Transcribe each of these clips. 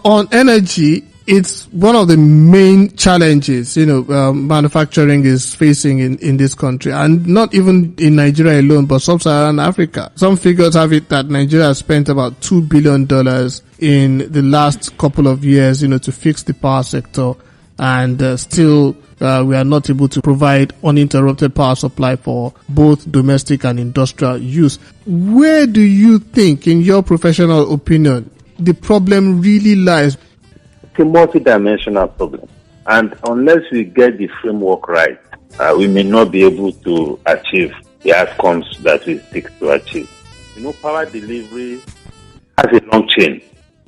On energy, it's one of the main challenges, manufacturing is facing in this country, and not even in Nigeria alone, but sub-Saharan Africa. Some figures have it that Nigeria has spent about $2 billion in the last couple of years, to fix the power sector, and still we are not able to provide uninterrupted power supply for both domestic and industrial use. Where do you think, in your professional opinion, the problem really lies? It's a multidimensional problem. And unless we get the framework right, we may not be able to achieve the outcomes that we seek to achieve. Power delivery has a long chain.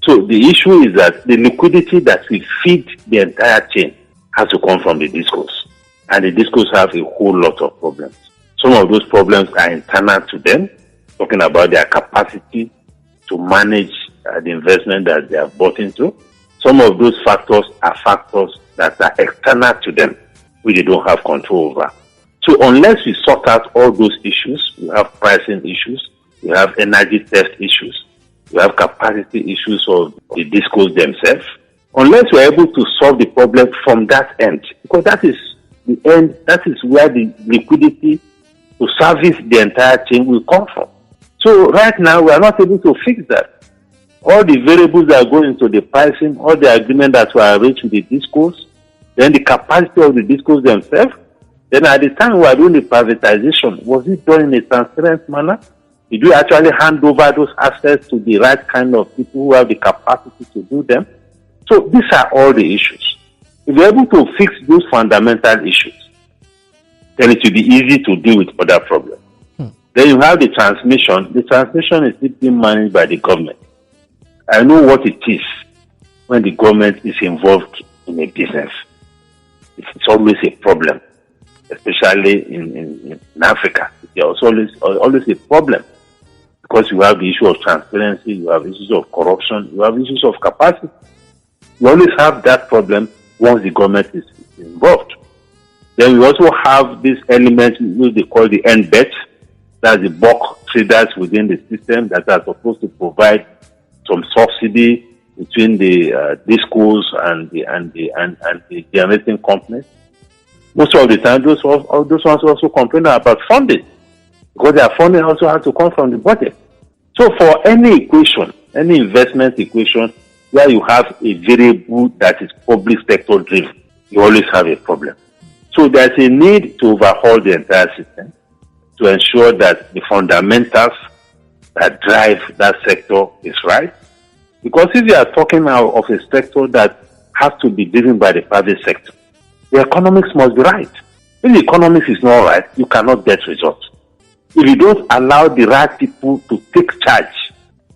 So the issue is that the liquidity that we feed the entire chain has to come from the discos. And the discos have a whole lot of problems. Some of those problems are internal to them, talking about their capacity to manage the investment that they have bought into. Some of those factors are factors that are external to them, which they don't have control over. So unless we sort out all those issues, we have pricing issues, we have energy theft issues, we have capacity issues of the discos themselves. Unless we're able to solve the problem from that end, because that is the end, that is where the liquidity to service the entire chain will come from. So right now, we are not able to fix that. All the variables that go into the pricing, all the agreements that were reached with the discos, then the capacity of the discos themselves, then at the time we were doing the privatization, was it done in a transparent manner? Did we actually hand over those assets to the right kind of people who have the capacity to do them? So these are all the issues. If we're able to fix those fundamental issues, then it will be easy to deal with other problems. Then you have the transmission. The transmission is still being managed by the government. I know what it is when the government is involved in a business. It's always a problem, especially in Africa. It's always a problem because you have the issue of transparency, you have issues of corruption, you have issues of capacity. You always have that problem once the government is involved. Then we also have this element which they call the NBET, that's the bulk traders within the system that are supposed to provide some subsidy between the discos and the generating companies. Most of the time, those ones also complain about funding because their funding also has to come from the budget. So for any equation, any investment equation where you have a variable that is public sector driven, you always have a problem. So there's a need to overhaul the entire system to ensure that the fundamentals that drive that sector is right. Because if you are talking now of a sector that has to be driven by the private sector, the economics must be right. If the economics is not right, you cannot get results. If you don't allow the right people to take charge,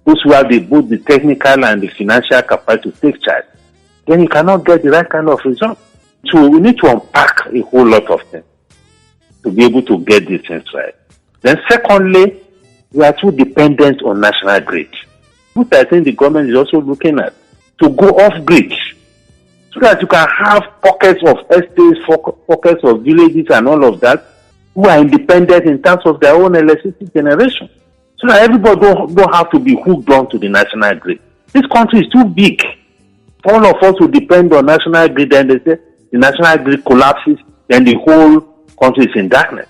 those who have both the technical and the financial capacity to take charge, then you cannot get the right kind of result. So we need to unpack a whole lot of things to be able to get these things right. Then secondly, we are too dependent on national grid, which I think the government is also looking at, to go off grid, so that you can have pockets of estates, pockets of villages and all of that, who are independent in terms of their own electricity generation, so that everybody don't have to be hooked on to the national grid. This country is too big. All of us will depend on national grid, and they say the national grid collapses, then the whole country is in darkness.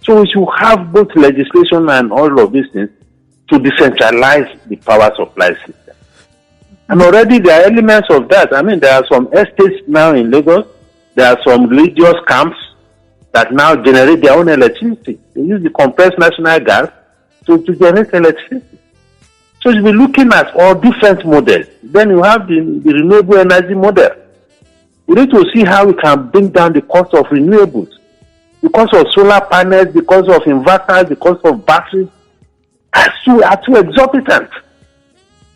So we should have both legislation and all of these things to decentralize the power supply system. And already there are elements of that. I mean, there are some estates now in Lagos, there are some religious camps that now generate their own electricity. They use the compressed national gas to generate electricity. So you'll be looking at all different models. Then you have the renewable energy model. We need to see how we can bring down the cost of renewables. Because of solar panels, because of inverters, because of batteries, are too exorbitant.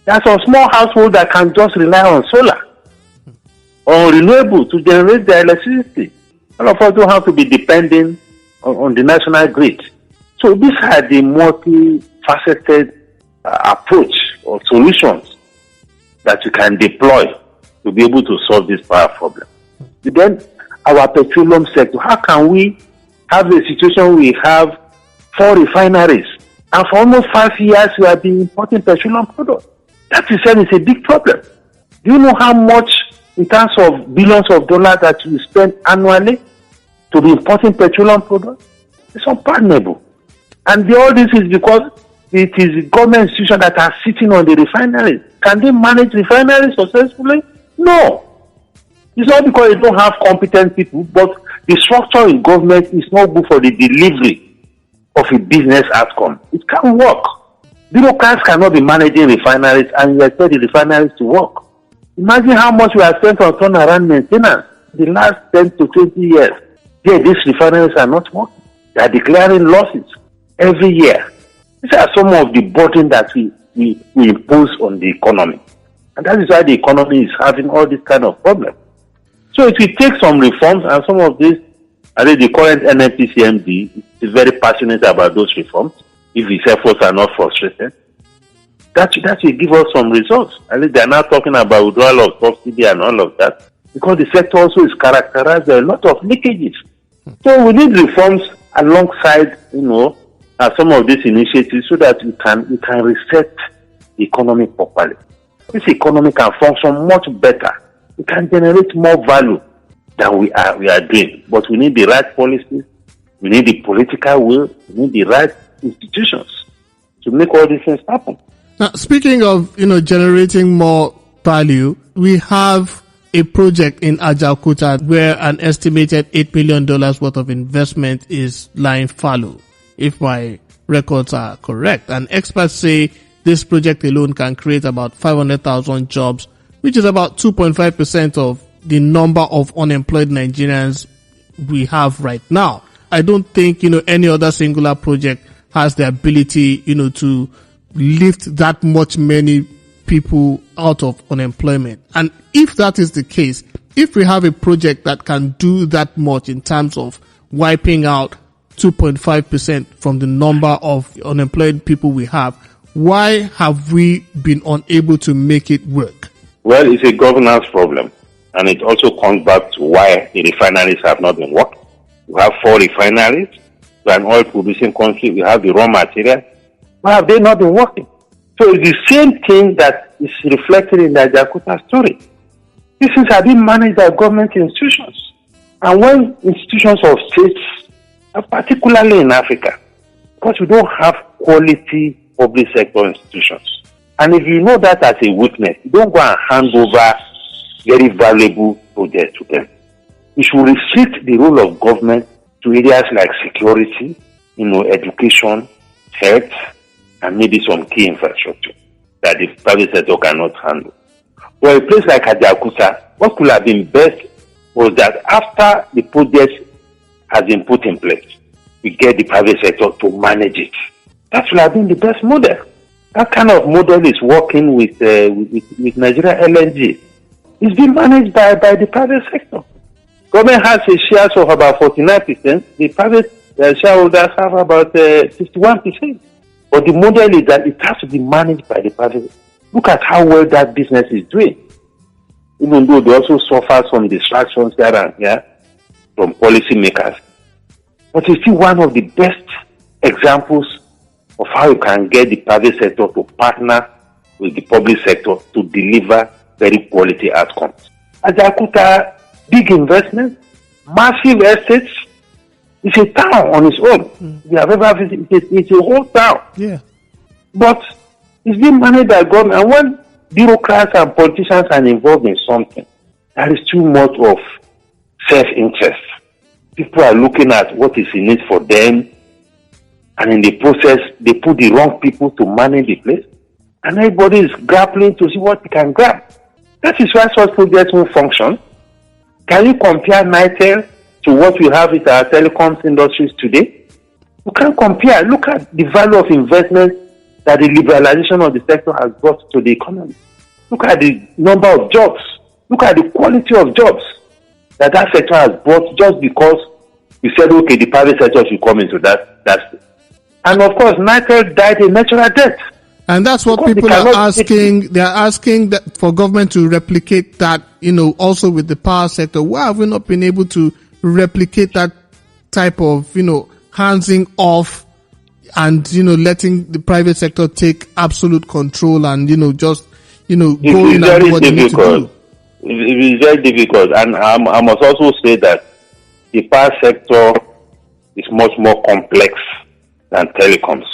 There are some small households that can just rely on solar or renewable to generate their electricity. All of us don't have to be depending on the national grid. So these are the multifaceted approach or solutions that you can deploy to be able to solve this power problem. Then our petroleum sector, how can we have a situation we have 4 refineries and for almost 5 years we have been importing petroleum products? That itself is a big problem. Do you know how much in terms of billions of dollars that we spend annually to be importing petroleum products? It's unpardonable. And all this is because it is government institutions that are sitting on the refineries. Can they manage refineries successfully? No. It's not because they don't have competent people, but the structure in government is not good for the delivery of a business outcome. It can't work. Bureaucrats cannot be managing refineries and you expect the refineries to work. Imagine how much we have spent on turnaround maintenance the last 10 to 20 years. Yeah, these refineries are not working. They are declaring losses every year. These are some of the burden that we impose on the economy. And that is why the economy is having all this kind of problem. So it will take some reforms, and some of these, I think the current NNPC MD is very passionate about those reforms. If his efforts are not frustrated, that will give us some results. At least they are now talking about withdrawal of subsidy and all of that, because the sector also is characterized by a lot of leakages. So we need reforms alongside, some of these initiatives so that we can reset the economy properly. This economy can function much better. It can generate more value than we are doing. But we need the right policies, we need the political will, we need the right institutions to make all these things happen. Now, speaking of, generating more value, we have a project in Ajaokuta where an estimated $8 million worth of investment is lying fallow, if my records are correct. And experts say this project alone can create about 500,000 jobs, which is about 2.5% of the number of unemployed Nigerians we have right now. I don't think, any other singular project has the ability, to lift that much many people out of unemployment. And if that is the case, if we have a project that can do that much in terms of wiping out 2.5% from the number of unemployed people we have, why have we been unable to make it work? Well, it's a governance problem, and it also comes back to why the refineries have not been working. We have 4 refineries. We are an oil-producing country. We have the raw material. Why have they not been working? So it's the same thing that is reflected in the Ajaokuta story. These things are being managed by government institutions. And when institutions of states, particularly in Africa, because we don't have quality public sector institutions. And if you know that as a weakness, you don't go and hand over very valuable projects to them. We should restrict the role of government to areas like security, education, health, and maybe some key infrastructure that the private sector cannot handle. For a place like Ajaokuta, what could have been best was that after the project has been put in place, we get the private sector to manage it. That would have been the best model. That kind of model is working with Nigeria LNG. It's being managed by the private sector. Government has a shares of about 49%. The private shareholders have about 51%. But the model is that it has to be managed by the private. Look at how well that business is doing. Even though they also suffer some distractions here and here from policymakers. But it's still one of the best examples of how you can get the private sector to partner with the public sector to deliver very quality outcomes. Ajaokuta, big investment, massive estates. It's a town on its own. If you have ever visited, it's a whole town. Yeah. But it's being managed by government. And when bureaucrats and politicians are involved in something, there is too much of self-interest. People are looking at what is in it for them, and in the process, they put the wrong people to manage the place, and everybody is grappling to see what they can grab. That is why such projects will function. Can you compare NITEL to what we have with our telecoms industries today? You can't compare. Look at the value of investment that the liberalization of the sector has brought to the economy. Look at the number of jobs. Look at the quality of jobs that sector has brought just because we said, okay, the private sector should come into that. And of course, NITEL died a natural death. And that's what people are asking. They are asking that for government to replicate that, also with the power sector. Why have we not been able to replicate that type of, handsing off and, letting the private sector take absolute control and, just, go in and do what they need to do? It is very difficult. And I must also say that the power sector is much more complex than telecoms.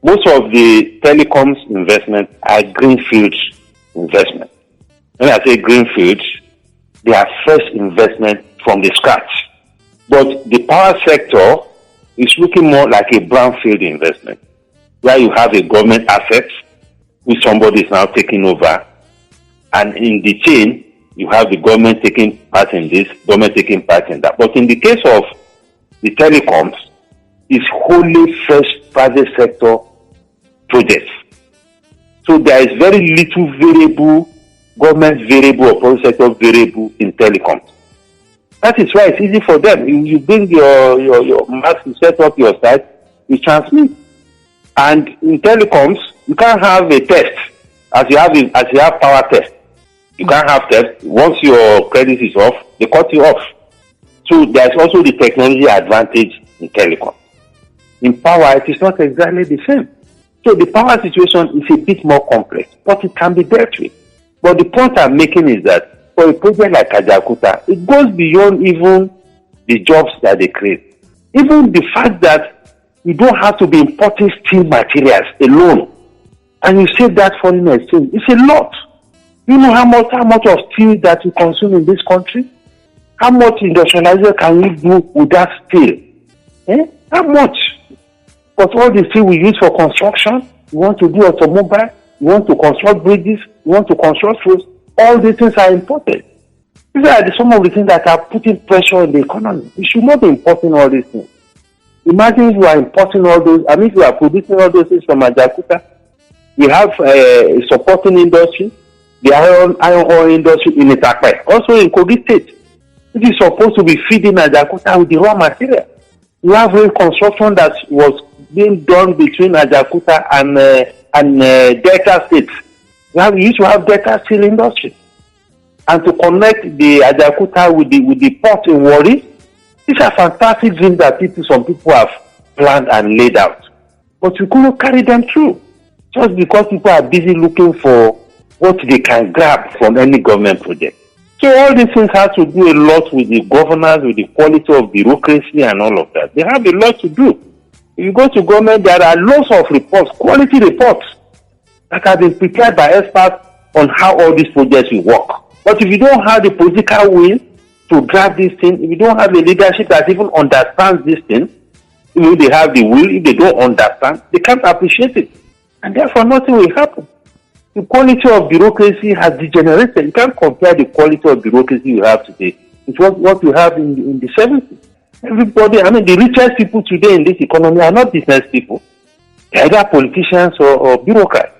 Most of the telecoms investments are greenfield investment. When I say greenfield, they are fresh investment from the scratch. But the power sector is looking more like a brownfield investment, where you have a government asset which somebody is now taking over, and in the chain you have the government taking part in this, government taking part in that. But in the case of the telecoms, it's wholly fresh private sector projects. So there is very little variable, government variable or private sector variable in telecoms. That is why it's easy for them. You bring your mass, you set up your site, you transmit. And in telecoms, you can't have a test as you have power test. You can't have test. Once your credit is off, they cut you off. So there's also the technology advantage in telecom. In power, it is not exactly the same. So the power situation is a bit more complex, but it can be dealt with. But the point I'm making is that for a project like Ajaokuta, it goes beyond even the jobs that they create. Even the fact that you don't have to be importing steel materials alone, and you save that foreign exchange, it's a lot. You know how much of steel that you consume in this country? How much industrialization can you do with that steel? How much? But all the steel we use for construction, you want to do automobile, you want to construct bridges, you want to construct roads, all these things are imported. These are some of the things that are putting pressure on the economy. We should not be importing all these things. Imagine if you are importing all those, if you are producing all those things from Ajaokuta. We have a supporting industry, the iron ore industry in Itakpe, also in Kogi State. It is supposed to be feeding Ajaokuta with the raw material. We have rail construction that was being done between Ajaokuta and Delta States. We used to have Delta Steel industry. And to connect the Ajaokuta with the port in Warri, these are fantastic dreams that some people have planned and laid out. But we couldn't carry them through. Just because people are busy looking for what they can grab from any government project. So all these things have to do a lot with the governance, with the quality of bureaucracy and all of that. They have a lot to do. If you go to government, there are lots of reports, quality reports, that have been prepared by experts on how all these projects will work. But if you don't have the political will to drive these things, if you don't have a leadership that even understands these things, if they have the will, if they don't understand, they can't appreciate it. And therefore nothing will happen. The quality of bureaucracy has degenerated. You can't compare the quality of bureaucracy you have today with what you have in the 70s. Everybody, the richest people today in this economy are not business people. They're either politicians or bureaucrats.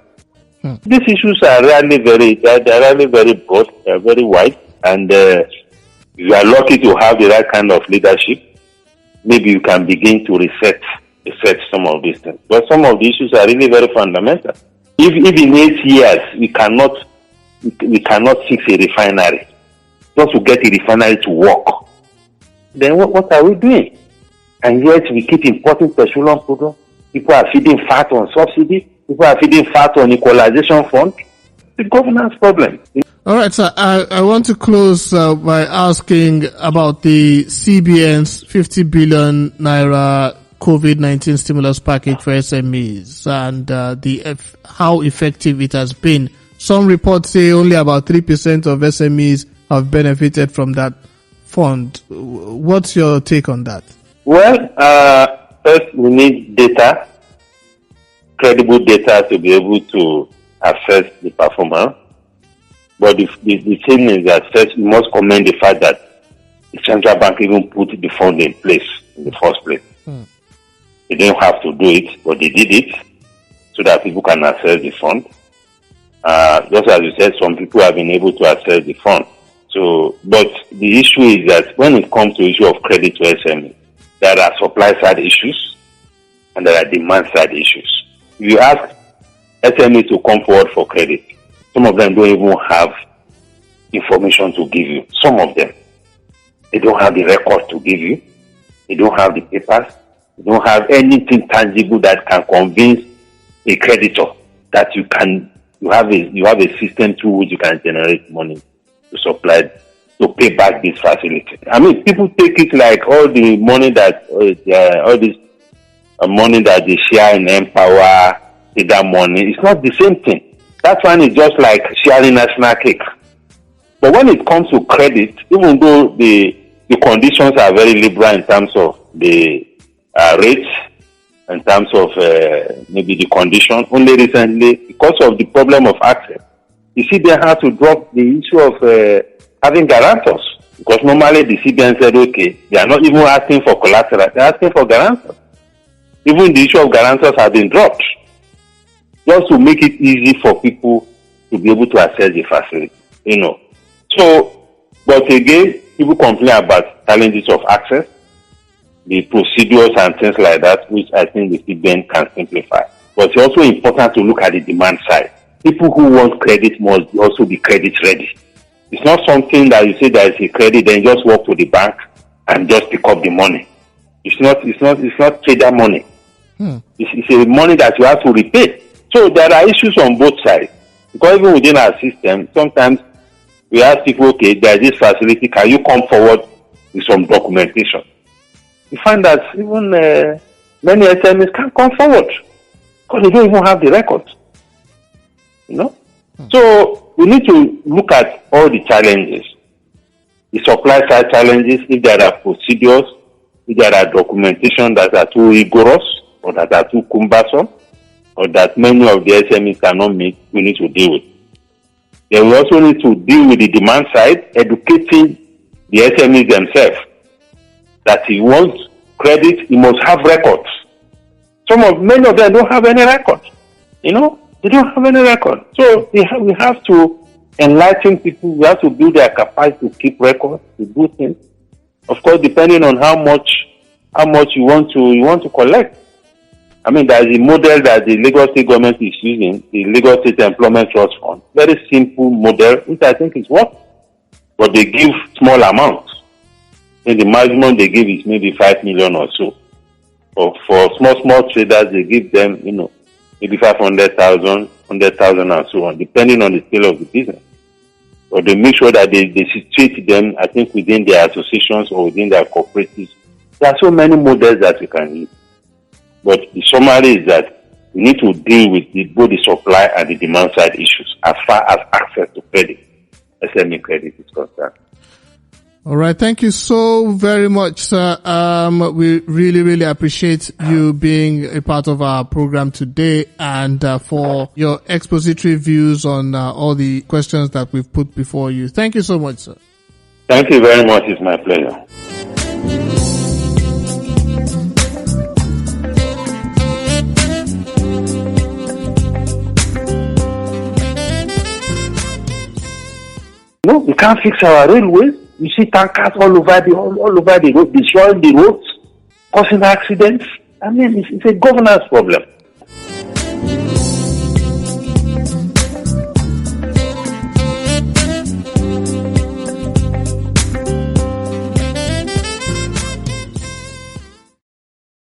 These issues are really very broad, they're very wide, and you are lucky to have the right kind of leadership. Maybe you can begin to reset some of these things. But some of the issues are really very fundamental. If in 8 years we cannot fix a refinery, just to get a refinery to work, then what are we doing? And yet we keep importing petroleum products. People are feeding fat on subsidy. People are feeding fat on equalization fund. The governance problem. All right, sir. I want to close by asking about the CBN's 50 billion naira COVID-19 stimulus package for SMEs and how effective it has been. Some reports say only about 3% of SMEs have benefited from that fund. What's your take on that? Well, first we need data, credible data, to be able to assess the performance. But the thing is that first we must commend the fact that the central bank even put the fund in place in the first place. They didn't have to do it, but they did it so that people can access the fund. Just as you said, some people have been able to access the fund. So, but the issue is that when it comes to the issue of credit to SME, there are supply side issues and there are demand side issues. If you ask SME to come forward for credit, some of them don't even have information to give you. Some of them, they don't have the records to give you. They don't have the papers. They don't have anything tangible that can convince a creditor that you can you have a system through which you can generate money to supply, to pay back this facility. I mean, people take it like all the money that all this money that they share in Empower, that money. It's not the same thing. That one is just like sharing national cake. But when it comes to credit, even though the conditions are very liberal in terms of the rates, in terms of maybe the condition, only recently, because of the problem of access, you see they had to drop the issue of having guarantors. Because normally the CBN said, okay, they are not even asking for collateral, they are asking for guarantors. Even the issue of guarantors has been dropped, just to make it easy for people to be able to access the facility, So, but again, people complain about challenges of access, the procedures and things like that, which I think the CBN can simplify. But it's also important to look at the demand side. People who want credit must also be credit ready. It's not something that you say there is a credit, then just walk to the bank and just pick up the money. It's not trader money. It's a money that you have to repay. So there are issues on both sides. Because even within our system, sometimes we ask people, okay, there is this facility, can you come forward with some documentation? You find that even many SMEs can't come forward because they don't even have the records. So we need to look at all the challenges, the supply side challenges, if there are procedures, if there are documentation that are too rigorous or that are too cumbersome, or that many of the SMEs cannot meet, we need to deal with. Then we also need to deal with the demand side, educating the SMEs themselves. That he wants credit, he must have records. Many of them don't have any records. They don't have any records. So we have to enlighten people. We have to build their capacity to keep records, to do things. Of course, depending on how much you want to collect. I mean, there is a model that the Lagos State government is using, the Lagos State Employment Trust Fund. Very simple model, which I think is working. But they give small amounts. And the maximum they give is maybe 5 million or so. For small traders, they give them, maybe 500,000, 100,000 and so on, depending on the scale of the business. But they make sure that they situate them, I think, within their associations or within their cooperatives. There are so many models that we can use. But the summary is that we need to deal with both the supply and the demand side issues as far as access to credit, SME credit is concerned. All right. Thank you so very much, sir. We really, really appreciate you being a part of our program today and for your expository views on all the questions that we've put before you. Thank you so much, sir. Thank you very much. It's my pleasure. We can't fix our railways. You see tankers all over the road, destroying the roads, causing accidents. I mean, it's a governance problem.